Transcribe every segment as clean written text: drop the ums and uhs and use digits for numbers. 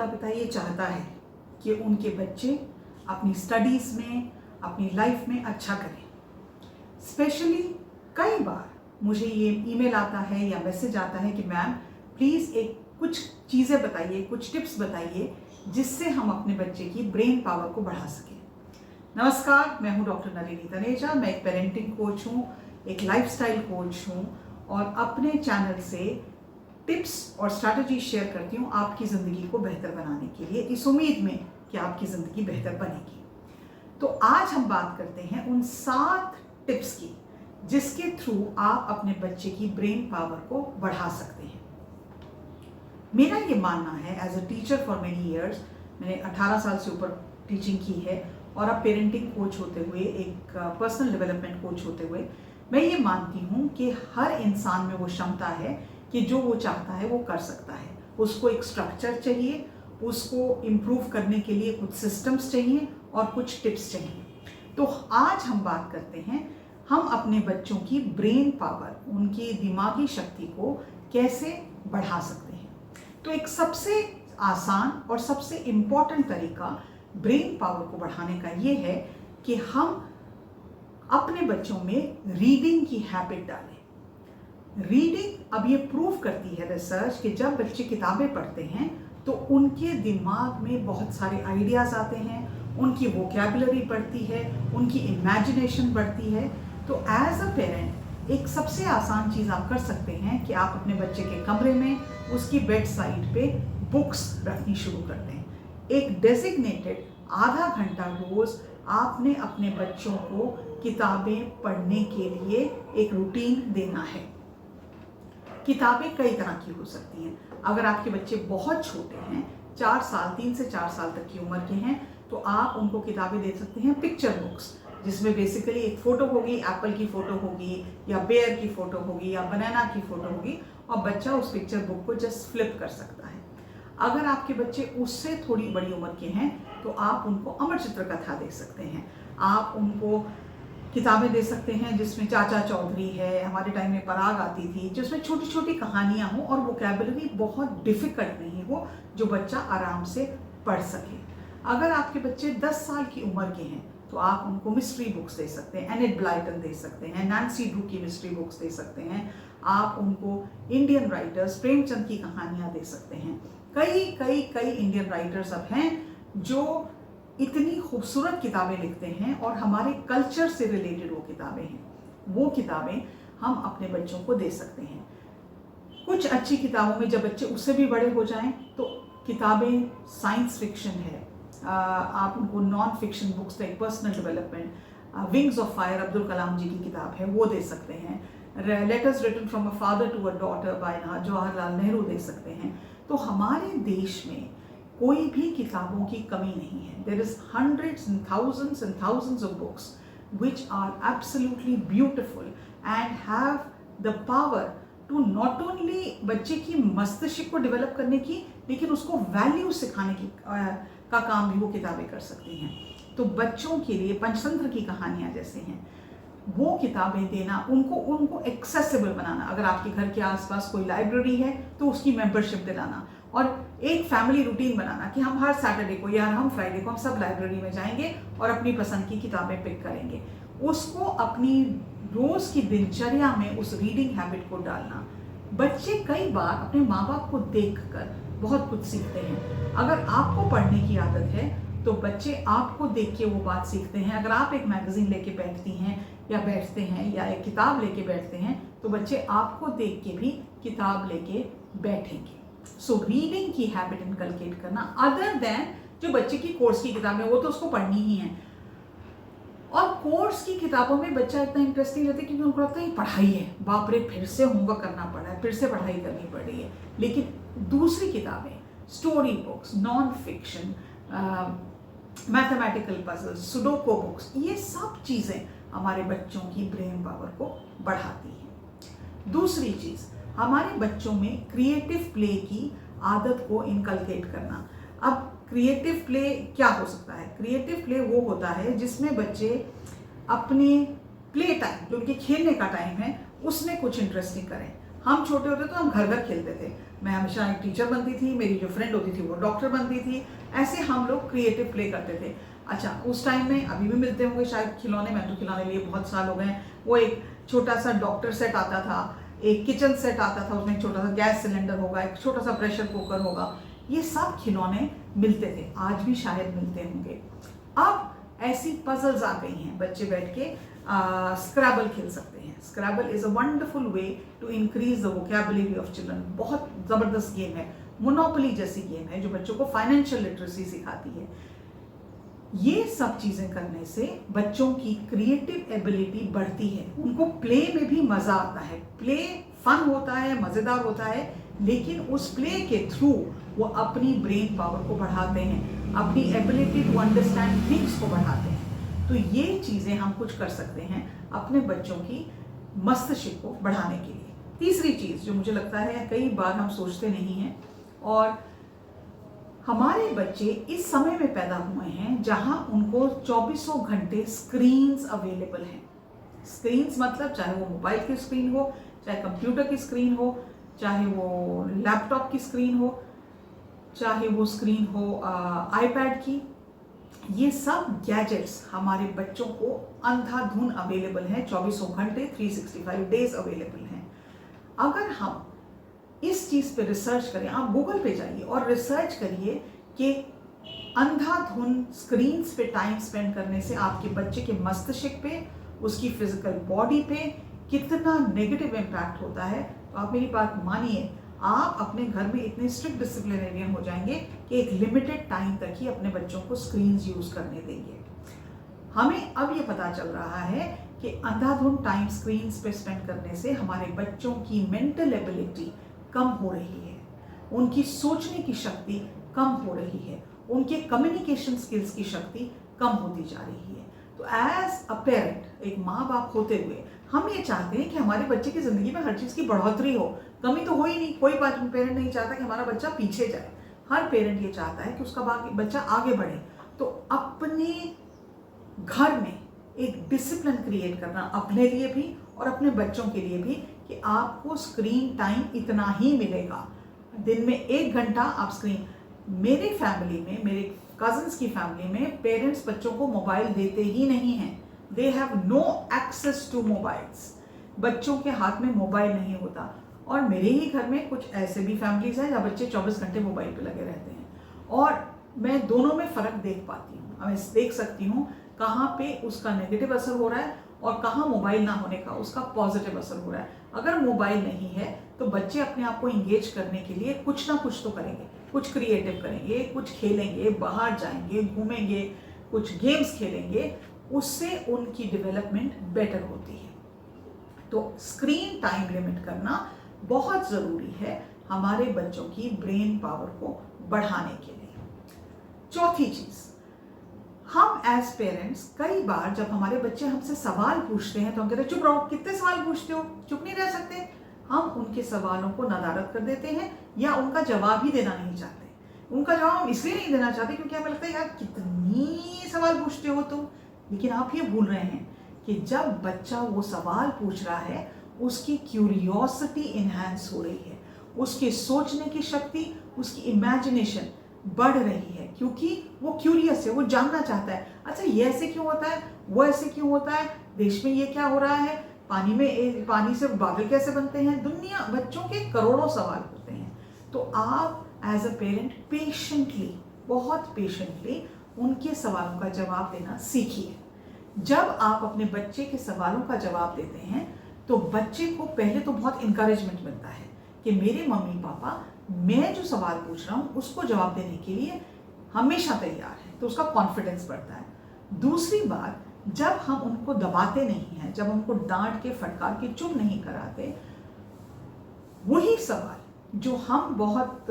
माता पिता ये चाहता है कि उनके बच्चे अपनी स्टडीज़ में, अपनी लाइफ में अच्छा करें। स्पेशली कई बार मुझे ये ईमेल आता है या मैसेज आता है कि मैम प्लीज़ कुछ चीज़ें बताइए, कुछ टिप्स बताइए जिससे हम अपने बच्चे की ब्रेन पावर को बढ़ा सकें। नमस्कार, मैं हूँ डॉक्टर नलिनी तनेजा। मैं एक पेरेंटिंग कोच हूँ, एक लाइफस्टाइल कोच हूँ और अपने चैनल से टिप्स और स्ट्रैटेजी शेयर करती हूँ आपकी ज़िंदगी को बेहतर बनाने के लिए, इस उम्मीद में कि आपकी ज़िंदगी बेहतर बनेगी। तो आज हम बात करते हैं उन 7 टिप्स की जिसके थ्रू आप अपने बच्चे की ब्रेन पावर को बढ़ा सकते हैं। मेरा ये मानना है, as a teacher for many years, मैंने 18 साल से ऊपर टीचिंग की है और अब पेरेंटिंग कोच होते हुए, एक पर्सनल डेवलपमेंट कोच होते हुए, मैं ये मानती हूँ कि हर इंसान में वो क्षमता है कि जो वो चाहता है वो कर सकता है। उसको एक स्ट्रक्चर चाहिए, उसको इम्प्रूव करने के लिए कुछ सिस्टम्स चाहिए और कुछ टिप्स चाहिए। तो आज हम बात करते हैं हम अपने बच्चों की ब्रेन पावर, उनकी दिमागी शक्ति को कैसे बढ़ा सकते हैं। तो एक सबसे आसान और सबसे इम्पॉर्टेंट तरीका ब्रेन पावर को बढ़ाने का ये है कि हम अपने बच्चों में रीडिंग की हैबिट डालें। रीडिंग, अब ये प्रूव करती है रिसर्च कि जब बच्चे किताबें पढ़ते हैं तो उनके दिमाग में बहुत सारे आइडियाज़ आते हैं, उनकी वोकैबुलरी बढ़ती है, उनकी इमेजिनेशन बढ़ती है। तो एज अ पेरेंट एक सबसे आसान चीज़ आप कर सकते हैं कि आप अपने बच्चे के कमरे में उसकी बेड साइड पे बुक्स रखनी शुरू कर दें। एक डेजिग्नेटेड आधा घंटा रोज़ आपने अपने बच्चों को किताबें पढ़ने के लिए एक रूटीन देना है। किताबें कई तरह की हो सकती हैं। अगर आपके बच्चे बहुत छोटे हैं, 3 से 4 साल तक की उम्र के हैं, तो आप उनको किताबें दे सकते हैं पिक्चर बुक्स, जिसमें बेसिकली एक फ़ोटो होगी, एप्पल की फ़ोटो होगी या बेयर की फ़ोटो होगी या बनाना की फ़ोटो होगी और बच्चा उस पिक्चर बुक को जस्ट फ्लिप कर सकता है। अगर आपके बच्चे उससे थोड़ी बड़ी उम्र के हैं तो आप उनको अमर चित्र कथा दे सकते हैं। आप उनको किताबें दे सकते हैं जिसमें चाचा चौधरी है, हमारे टाइम में पराग आती थी, जिसमें छोटी छोटी कहानियाँ हों और वोकैबुलरी बहुत डिफ़िकल्ट नहीं हो, जो बच्चा आराम से पढ़ सके। अगर आपके बच्चे 10 साल की उम्र के हैं तो आप उनको मिस्ट्री बुक्स दे सकते हैं, एनिड ब्लाइटन दे सकते हैं, नैन्सी ड्रू की मिस्ट्री बुक्स दे सकते हैं। आप उनको इंडियन राइटर्स, प्रेमचंद की कहानियाँ दे सकते हैं। कई इंडियन राइटर्स अब हैं जो इतनी खूबसूरत किताबें लिखते हैं और हमारे कल्चर से रिलेटेड वो किताबें हैं। वो किताबें हम अपने बच्चों को दे सकते हैं। कुछ अच्छी किताबों में जब बच्चे उससे भी बड़े हो जाएं तो किताबें साइंस फिक्शन है, आप उनको non fiction books like personal development, wings of fire Abdul Kalam ji की किताब है, वो दे सकते हैं। Letters written from a father to a daughter by Jawaharlal Nehru दे सकते हैं। तो हमारे देश में कोई भी किताबों की कमी नहीं है। There is hundreds and thousands of books which are absolutely beautiful and have the power to not only बच्चे की मस्तिष्क को डेवलप करने की, लेकिन उसको वैल्यू सिखाने की का काम भी वो किताबें कर सकती हैं। तो बच्चों के लिए पंचतंत्र की कहानियाँ जैसे हैं, वो किताबें देना, उनको एक्सेसिबल बनाना। अगर आपके घर के आसपास कोई लाइब्रेरी है तो उसकी मेंबरशिप दिलाना और एक फैमिली रूटीन बनाना कि हम हर सैटरडे को या हम फ्राइडे को हम सब लाइब्रेरी में जाएंगे और अपनी पसंद की किताबें पिक करेंगे। उसको अपनी रोज़ की दिनचर्या में उस रीडिंग हैबिट को डालना। बच्चे कई बार अपने माँ बाप को देखकर बहुत कुछ सीखते हैं। अगर आपको पढ़ने की आदत है तो बच्चे आपको देख के वो बात सीखते हैं। अगर आप एक मैगजीन लेके बैठती हैं या बैठते हैं या एक किताब लेके बैठते हैं तो बच्चे आपको देख के भी किताब लेके बैठेंगे। सो रीडिंग की हैबिट इनकलकेट करना, अदर देन जो बच्चे की कोर्स की किताबें, वो तो उसको पढ़नी ही है। और कोर्स की किताबों में बच्चा इतना इंटरेस्ट नहीं लेता क्योंकि उनको लगता है ये पढ़ाई है, बाप रे फिर से होमवर्क करना पड़ा है, फिर से पढ़ाई करनी पड़ रही है। लेकिन दूसरी किताबें, story books, non fiction, mathematical puzzles, Sudoku books, ये सब चीज़ें हमारे बच्चों की ब्रेन पावर को बढ़ाती हैं। दूसरी चीज़, हमारे बच्चों में क्रिएटिव प्ले की आदत को इनकलकेट करना। अब क्रिएटिव प्ले क्या हो सकता है? क्रिएटिव प्ले वो होता है जिसमें बच्चे अपने प्ले टाइम, जो उनके खेलने का टाइम है, उसमें कुछ इंटरेस्टिंग करें। हम छोटे होते तो हम घर घर खेलते थे। मैं हमेशा एक टीचर बनती थी, मेरी जो फ्रेंड होती थी वो डॉक्टर बनती थी। ऐसे हम लोग क्रिएटिव प्ले करते थे। अच्छा, उस टाइम में अभी भी मिलते होंगे शायद खिलौने, मैं तो खिलौने लिए बहुत साल हो गए हैं। वो एक छोटा सा डॉक्टर सेट आता था, एक किचन सेट आता था, उसमें एक छोटा सा गैस सिलेंडर होगा, एक छोटा सा प्रेशर कुकर होगा, ये सब खिलौने मिलते थे, आज भी शायद मिलते होंगे। अब ऐसी पजल्स आ गई हैं, बच्चे बैठ के स्क्रैबल खेल सकते हैं। Scrabble is a wonderful way to increase the vocabulary of children. बहुत ज़बरदस्त गेम है, मोनोपोली जैसी गेम है जो बच्चों को फाइनेंशियल लिटरेसी सिखाती है। ये सब चीज़ें करने से बच्चों की क्रिएटिव एबिलिटी बढ़ती है, उनको प्ले में भी मज़ा आता है। प्ले फन होता है, मज़ेदार होता है, लेकिन उस प्ले के थ्रू वो अपनी ब्रेन पावर को बढ़ाते हैं, अपनी एबिलिटी टू अंडरस्टैंड थिंग्स को बढ़ाते हैं। तो ये चीज़ें हम कुछ कर सकते हैं अपने बच्चों की मस्तिष्क को बढ़ाने के लिए। तीसरी चीज़ जो मुझे लगता है कई बार हम सोचते नहीं हैं, और हमारे बच्चे इस समय में पैदा हुए हैं जहां उनको 24 घंटे स्क्रीन्स अवेलेबल हैं। स्क्रीन्स मतलब चाहे वो मोबाइल की स्क्रीन हो, चाहे कंप्यूटर की स्क्रीन हो, चाहे वो लैपटॉप की स्क्रीन हो, चाहे वो स्क्रीन हो आईपैड की, ये सब गैजेट्स हमारे बच्चों को अंधाधुन अवेलेबल हैं, 24 घंटे 365 डेज अवेलेबल हैं। अगर हम इस चीज़ पे रिसर्च करें, आप गूगल पे जाइए और रिसर्च करिए कि अंधाधुन स्क्रीन्स पे टाइम स्पेंड करने से आपके बच्चे के मस्तिष्क पे, उसकी फिजिकल बॉडी पे कितना नेगेटिव इम्पैक्ट होता है। तो आप मेरी बात मानिए, आप अपने घर में इतने स्ट्रिक्ट डिसिप्लिनेरियन हो जाएंगे कि एक लिमिटेड टाइम तक ही अपने बच्चों को स्क्रीन्स यूज़ करने देंगे। हमें अब ये पता चल रहा है कि अंधाधुन टाइम स्क्रीन्स पे स्पेंड करने से हमारे बच्चों की मेंटल एबिलिटी कम हो रही है, उनकी सोचने की शक्ति कम हो रही है, उनके कम्युनिकेशन स्किल्स की शक्ति कम होती जा रही है। तो एज अ पेरेंट, एक माँ बाप होते हुए, हम ये चाहते हैं कि हमारे बच्चे की ज़िंदगी में हर चीज़ की बढ़ोतरी हो, कमी तो हो ही नहीं। कोई पेरेंट नहीं चाहता कि हमारा बच्चा पीछे जाए, हर पेरेंट ये चाहता है कि उसका बच्चा आगे बढ़े। तो अपने घर में एक डिसिप्लिन क्रिएट करना अपने लिए भी और अपने बच्चों के लिए भी, कि आपको स्क्रीन टाइम इतना ही मिलेगा, दिन में 1 घंटा आप स्क्रीन। मेरे फैमिली में, मेरे कजन्स की फैमिली में पेरेंट्स बच्चों को मोबाइल देते ही नहीं हैं। They have no access to mobiles, बच्चों के हाथ में मोबाइल नहीं होता। और मेरे ही घर में कुछ ऐसे भी फैमिलीज हैं जहाँ बच्चे 24 घंटे मोबाइल पे लगे रहते हैं, और मैं दोनों में फ़र्क देख पाती हूँ। मैं देख सकती हूँ कहाँ पे उसका नेगेटिव असर हो रहा है और कहाँ मोबाइल ना होने का उसका पॉजिटिव असर हो रहा है। अगर मोबाइल नहीं है तो बच्चे अपने आप को इंगेज करने के लिए कुछ ना कुछ तो करेंगे, कुछ क्रिएटिव करेंगे, कुछ खेलेंगे, बाहर जाएंगे, घूमेंगे, कुछ गेम्स खेलेंगे, उससे उनकी डेवलपमेंट बेटर होती है। तो स्क्रीन टाइम लिमिट करना बहुत ज़रूरी है हमारे बच्चों की ब्रेन पावर को बढ़ाने के लिए। चौथी चीज़, हम एज पेरेंट्स कई बार जब हमारे बच्चे हमसे सवाल पूछते हैं तो हम कहते हैं चुप रहो, कितने सवाल पूछते हो, चुप नहीं रह सकते। हम उनके सवालों को नदारद कर देते हैं या उनका जवाब ही देना नहीं चाहते। उनका जवाब हम इसलिए नहीं देना चाहते क्योंकि हमें लगता है यार कितनी सवाल पूछते हो तुम। लेकिन आप ये भूल रहे हैं कि जब बच्चा वो सवाल पूछ रहा है उसकी क्यूरियोसिटी इन्हांस हो रही है, उसके सोचने की शक्ति, उसकी इमेजिनेशन बढ़ रही है, क्योंकि वो क्यूरियस है, वो जानना चाहता है। अच्छा, ये ऐसे क्यों होता है, वो ऐसे क्यों होता है, देश में ये क्या हो रहा है, पानी से बादल कैसे बनते हैं। दुनिया बच्चों के करोड़ों सवाल होते हैं। तो आप एज अ पेरेंट पेशेंटली, बहुत पेशेंटली उनके सवालों का जवाब देना सीखिए। जब आप अपने बच्चे के सवालों का जवाब देते हैं तो बच्चे को पहले तो बहुत इंकरेजमेंट मिलता है कि मेरे मम्मी पापा मैं जो सवाल पूछ रहा हूँ उसको जवाब देने के लिए हमेशा तैयार है, तो उसका कॉन्फिडेंस बढ़ता है। दूसरी बात, जब हम उनको दबाते नहीं हैं, जब उनको डांट के फटकार के चुप नहीं कराते, वही सवाल जो हम बहुत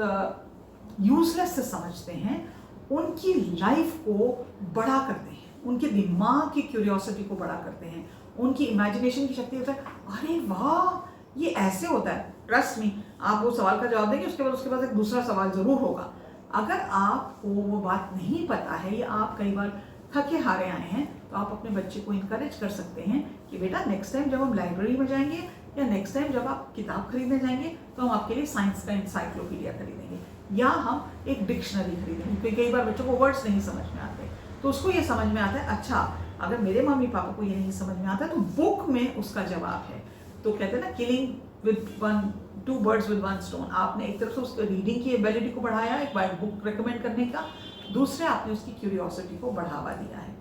यूजलेस से समझते हैं उनकी लाइफ को बड़ा करते हैं, उनके दिमाग की क्यूरियोसिटी को बड़ा करते हैं, उनकी इमेजिनेशन की शक्ति होता है। अरे वाह, ये ऐसे होता है। ट्रस्ट मी, आप वो सवाल का जवाब देंगे, उसके बाद एक दूसरा सवाल जरूर होगा। अगर आपको वो बात नहीं पता है या आप कई बार थके हारे आए हैं तो आप अपने बच्चे को इनकरेज कर सकते हैं कि बेटा नेक्स्ट टाइम जब हम लाइब्रेरी में जाएंगे या नेक्स्ट टाइम जब आप किताब खरीदने जाएंगे तो हम आपके लिए साइंस का इंसाइक्लोपीडिया खरीदेंगे, या हम एक डिक्शनरी खरीदेंगे, क्योंकि कई बार बच्चों को वर्ड्स नहीं समझ में आते, तो उसको ये समझ में आता है अच्छा अगर मेरे मम्मी पापा को ये नहीं समझ में आता तो बुक में उसका जवाब है। तो कहते हैं ना killing with two birds with one stone. आपने एक तरफ से उसको रीडिंग की एबिलिटी को बढ़ाया, एक बार बुक रिकमेंड करने का, दूसरे आपने उसकी क्यूरियोसिटी को बढ़ावा दिया है।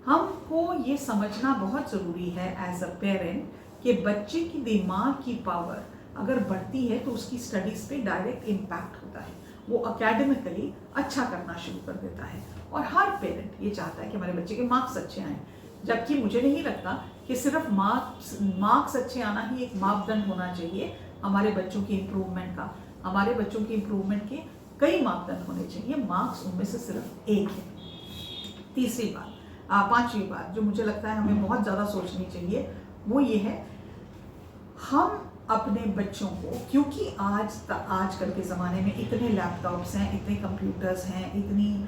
हमको ये समझना बहुत ज़रूरी है एज अ पेरेंट कि बच्चे की दिमाग की पावर अगर बढ़ती है तो उसकी स्टडीज़ पे डायरेक्ट इम्पैक्ट होता है, वो एकेडमिकली अच्छा करना शुरू कर देता है। और हर पेरेंट ये चाहता है कि हमारे बच्चे के मार्क्स अच्छे आएँ, जबकि मुझे नहीं लगता कि सिर्फ मार्क्स अच्छे आना ही एक मापदंड होना चाहिए हमारे बच्चों की इम्प्रूवमेंट का। हमारे बच्चों की इम्प्रूवमेंट के कई मापदंड होने चाहिए, मार्क्स उनमें से सिर्फ एक है। तीसरी बात, पांचवी बात जो मुझे लगता है हमें बहुत ज़्यादा सोचनी चाहिए वो ये है, हम अपने बच्चों को, क्योंकि आजकल के ज़माने में इतने लैपटॉप्स हैं, इतने कंप्यूटर्स हैं, इतनी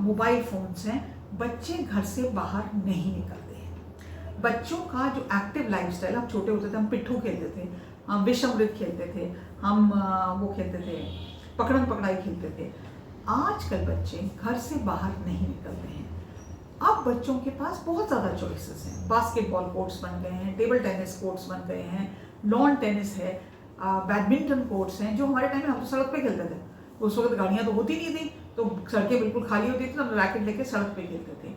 मोबाइल फ़ोन्स हैं, बच्चे घर से बाहर नहीं निकलते हैं। बच्चों का जो एक्टिव लाइफस्टाइल, हम छोटे होते थे हम पिट्ठू खेलते थे, हम विषमृत खेलते थे, हम वो खेलते थे, पकड़म पकड़ाई खेलते थे। आजकल बच्चे घर से बाहर नहीं निकलते हैं। अब बच्चों के पास बहुत ज़्यादा चॉइसेस हैं, बास्केटबॉल कोर्ट्स बन गए हैं, टेबल टेनिस कोर्ट्स बन गए हैं, लॉन टेनिस है, बैडमिंटन कोर्ट्स हैं। जो हमारे टाइम में हम तो सड़क पे खेलते थे, उस वक्त गाड़ियाँ तो होती नहीं थी, तो सड़कें बिल्कुल खाली होती थी, तो हम रैकेट लेके सड़क पे खेलते थे।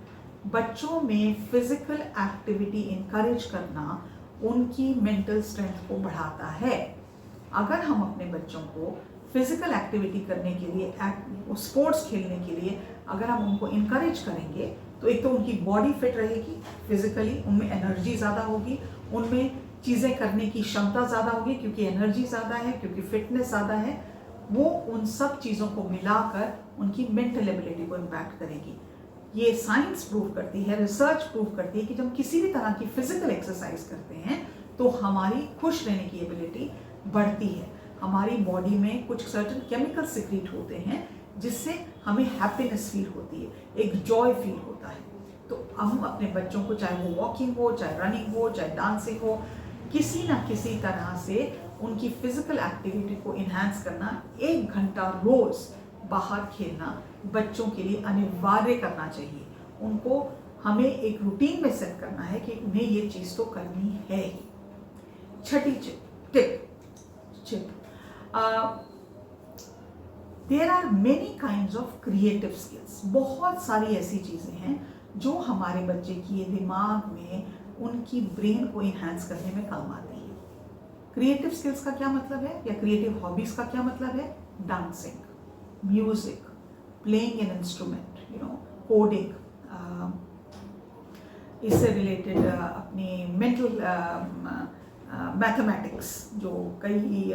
बच्चों में फिजिकल एक्टिविटी इनकरेज करना उनकी मेंटल स्ट्रेंथ को बढ़ाता है। अगर हम अपने बच्चों को फिजिकल एक्टिविटी करने के लिए, स्पोर्ट्स खेलने के लिए अगर हम उनको इनकरेज करेंगे तो एक तो उनकी बॉडी फिट रहेगी, फिजिकली उनमें एनर्जी ज़्यादा होगी, उनमें चीज़ें करने की क्षमता ज़्यादा होगी, क्योंकि एनर्जी ज़्यादा है, क्योंकि फिटनेस ज़्यादा है। वो उन सब चीज़ों को मिलाकर उनकी मेंटल एबिलिटी को इम्पैक्ट करेगी। ये साइंस प्रूव करती है, रिसर्च प्रूव करती है कि जब किसी भी तरह की फिजिकल एक्सरसाइज करते हैं तो हमारी खुश रहने की एबिलिटी बढ़ती है। हमारी बॉडी में कुछ सर्टन केमिकल सिक्रीट होते हैं जिससे हमें हैप्पीनेस फील होती है, एक जॉय फील होता है। तो हम अपने बच्चों को, चाहे वो वॉकिंग हो, चाहे रनिंग हो, चाहे डांसिंग हो, किसी ना किसी तरह से उनकी फिजिकल एक्टिविटी को इन्हांस करना, 1 घंटा रोज बाहर खेलना बच्चों के लिए अनिवार्य करना चाहिए। उनको हमें एक रूटीन में सेट करना है कि उन्हें ये चीज़ तो करनी है ही। छठी tip, there are many kinds of creative skills. बहुत सारी ऐसी चीज़ें हैं जो हमारे बच्चे की दिमाग में, उनकी ब्रेन को इन्हांस करने में काम आती है। क्रिएटिव स्किल्स का क्या मतलब है, या क्रिएटिव हॉबीज का क्या मतलब है? Dancing, music, playing an instrument, coding, इससे रिलेटेड अपनी मेंटल मैथमेटिक्स, जो कई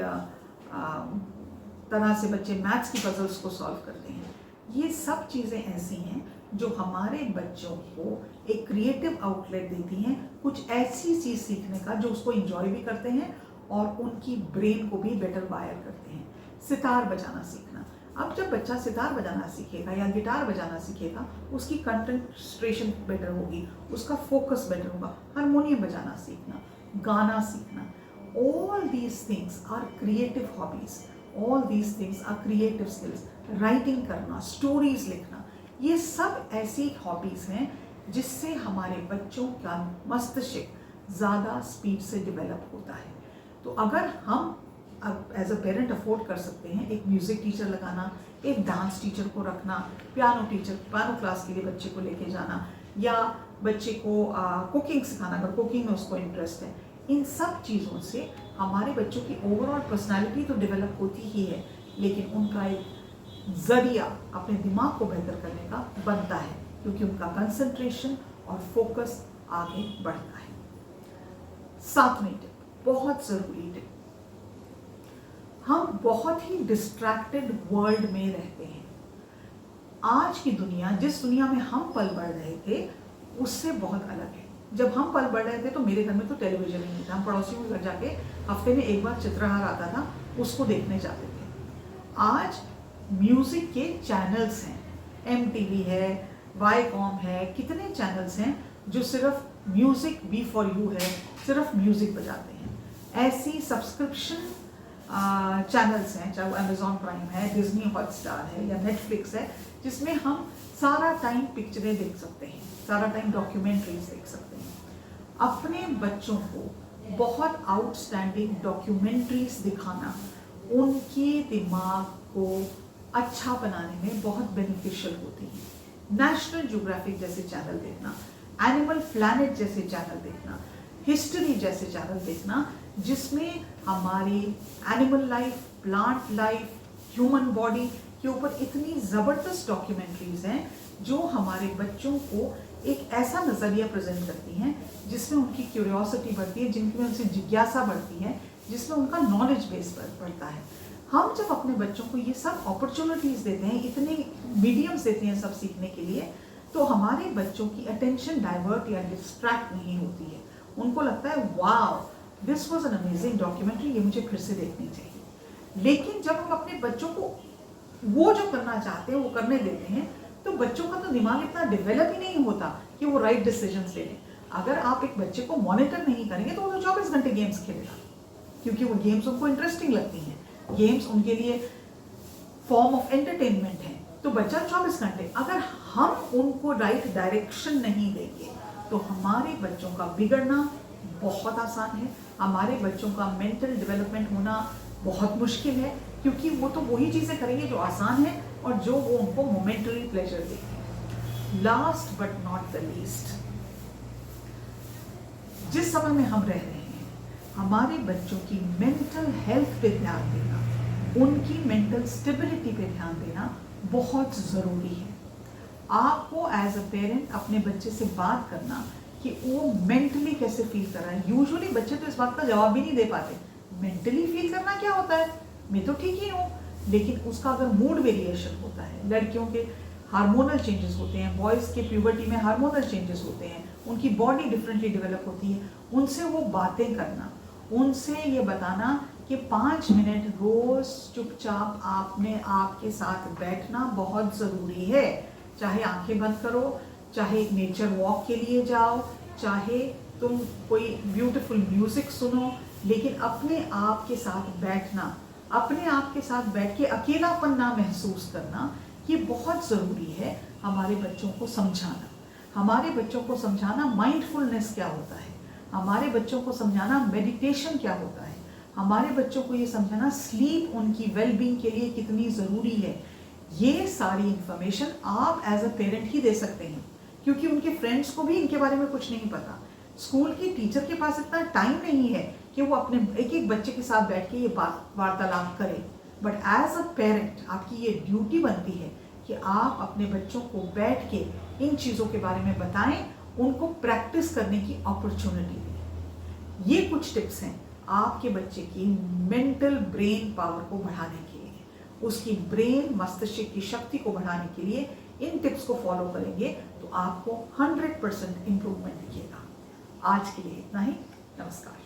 तरह से बच्चे मैथ्स की पजल्स को सॉल्व करते हैं। ये सब चीज़ें ऐसी हैं जो हमारे बच्चों को एक क्रिएटिव आउटलेट देती हैं, कुछ ऐसी चीज़ सीखने का जो उसको एंजॉय भी करते हैं और उनकी ब्रेन को भी बेटर वायर करते हैं। सितार बजाना सीखना, अब जब बच्चा सितार बजाना सीखेगा या गिटार बजाना सीखेगा, उसकी कंसंट्रेशन बेटर होगी, उसका फोकस बेटर होगा। हारमोनियम बजाना सीखना, गाना सीखना, all these things are creative hobbies, all these things are creative skills। Writing करना, स्टोरीज लिखना, ये सब ऐसी हॉबीज़ हैं जिससे हमारे बच्चों का मस्तिष्क ज़्यादा स्पीड से डेवलप होता है। तो अगर हम एज अ पेरेंट अफोर्ड कर सकते हैं एक म्यूज़िक टीचर लगाना, एक डांस टीचर को रखना, पियानो क्लास के लिए बच्चे को लेके जाना, या बच्चे को कुकिंग सिखाना अगर कुकिंग में उसको इंटरेस्ट है, इन सब चीज़ों से हमारे बच्चों की ओवरऑल पर्सनालिटी तो डेवलप होती ही है, लेकिन उनका एक ज़रिया अपने दिमाग को बेहतर करने का बनता है, क्योंकि उनका कंसंट्रेशन और फोकस आगे बढ़ता है। 7वें टिप, बहुत ज़रूरी टिप, हम बहुत ही डिस्ट्रैक्टेड वर्ल्ड में रहते हैं। आज की दुनिया, जिस दुनिया में हम पल बढ़ रहे थे उससे बहुत अलग है। जब हम पल बढ़ रहे थे तो मेरे घर में तो टेलीविजन ही नहीं था, हम पड़ोसियों के घर जाके हफ्ते में एक बार चित्रहार आता था, उसको देखने जाते थे। आज म्यूज़िक के चैनल्स हैं, MTV है, वाईकॉम है, कितने चैनल्स हैं जो सिर्फ म्यूज़िक, B4U है, सिर्फ म्यूज़िक बजाते हैं। ऐसी सब्सक्रिप्शन चैनल्स हैं, चाहे वो अमेजॉन प्राइम है, डिज्नी हॉटस्टार है या नेटफ्लिक्स है, जिसमें हम सारा टाइम पिक्चरें देख सकते हैं, सारा टाइम डॉक्यूमेंट्रीज देख सकते हैं। अपने बच्चों को बहुत आउटस्टैंडिंग डॉक्यूमेंट्रीज दिखाना उनके दिमाग को अच्छा बनाने में बहुत बेनिफिशियल होती है। नेशनल ज्योग्राफिक जैसे चैनल देखना, एनिमल प्लैनेट जैसे चैनल देखना, हिस्ट्री जैसे चैनल देखना, जिसमें हमारी animal life, plant life, human body के ऊपर इतनी ज़बरदस्त डॉक्यूमेंट्रीज हैं जो हमारे बच्चों को एक ऐसा नज़रिया प्रेजेंट करती हैं जिसमें उनकी क्यूरियोसिटी बढ़ती है, जिनमें उनसे जिज्ञासा बढ़ती है, जिसमें उनका नॉलेज बेस बढ़ता है। हम जब अपने बच्चों को ये सब अपॉर्चुनिटीज़ देते हैं, इतने मीडियम्स देते हैं सब सीखने के लिए, तो हमारे बच्चों की अटेंशन डाइवर्ट या डिस्ट्रैक्ट नहीं होती है। उनको लगता है wow this was an amazing documentary, ये मुझे फिर से देखनी चाहिए। लेकिन जब हम अपने बच्चों को वो जो करना चाहते हैं वो करने देते हैं, तो बच्चों का तो दिमाग इतना डेवलप ही नहीं होता कि वो राइट डिसीजंस ले लें। अगर आप एक बच्चे को मॉनिटर नहीं करेंगे तो वो 24 घंटे गेम्स खेलेगा, क्योंकि वो गेम्स उनको इंटरेस्टिंग लगती हैं, गेम्स उनके लिए फॉर्म ऑफ एंटरटेनमेंट है। तो बच्चा 24 घंटे, अगर हम उनको राइट डायरेक्शन नहीं देंगे तो हमारे बच्चों का बिगड़ना बहुत आसान है, हमारे बच्चों का मेंटल डेवलपमेंट होना बहुत मुश्किल है, क्योंकि वो तो वही चीज़ें करेंगे जो आसान है और जो वो उनको मोमेंटरी प्लेजर देंगे। Last but not the least, जिस समय में हम रह रहे हैं, हमारे बच्चों की मेंटल हेल्थ पे ध्यान देना, उनकी मेंटल स्टेबिलिटी पे ध्यान देना बहुत ज़रूरी है। आपको एज अ पेरेंट अपने बच्चे से बात करना कि वो मेंटली कैसे फील कर रहा है। यूजुअली बच्चे तो इस बात का जवाब भी नहीं दे पाते, मेंटली फील करना क्या होता है, मैं तो ठीक ही हूँ। लेकिन उसका अगर मूड वेरिएशन होता है, लड़कियों के हार्मोनल चेंजेस होते हैं, बॉयज़ के प्यूबर्टी में हार्मोनल चेंजेस होते हैं, उनकी बॉडी डिफरेंटली डेवलप होती है, उनसे वो बातें करना, उनसे ये बताना कि 5 मिनट रोज़ चुपचाप आपने आपके साथ बैठना बहुत ज़रूरी है। चाहे आंखें बंद करो, चाहे नेचर वॉक के लिए जाओ, चाहे तुम कोई ब्यूटीफुल म्यूज़िक सुनो, लेकिन अपने आप के साथ बैठना, अपने आप के साथ बैठ के अकेलापन ना महसूस करना, ये बहुत ज़रूरी है। हमारे बच्चों को समझाना, हमारे बच्चों को समझाना माइंडफुलनेस क्या होता है, हमारे बच्चों को समझाना मेडिटेशन क्या होता है, हमारे बच्चों को ये समझाना स्लीप उनकी वेलबींग के लिए कितनी ज़रूरी है। ये सारी इंफॉर्मेशन आप एज अ पेरेंट ही दे सकते हैं, क्योंकि उनके फ्रेंड्स को भी इनके बारे में कुछ नहीं पता। स्कूल की टीचर के पास इतना टाइम नहीं है कि वो अपने एक एक बच्चे के साथ बैठ के ये वार्तालाप करे। बट एज अ पेरेंट आपकी ये ड्यूटी बनती है कि आप अपने बच्चों को बैठ के इन चीज़ों के बारे में बताएं, उनको प्रैक्टिस करने की अपॉर्चुनिटी दें। ये कुछ टिप्स हैं आपके बच्चे की मेंटल ब्रेन पावर को बढ़ाने के लिए, उसकी ब्रेन मस्तिष्क की शक्ति को बढ़ाने के लिए। इन टिप्स को फॉलो करेंगे तो आपको 100% इम्प्रूवमेंट दिखेगा। आज के लिए इतना ही, नमस्कार।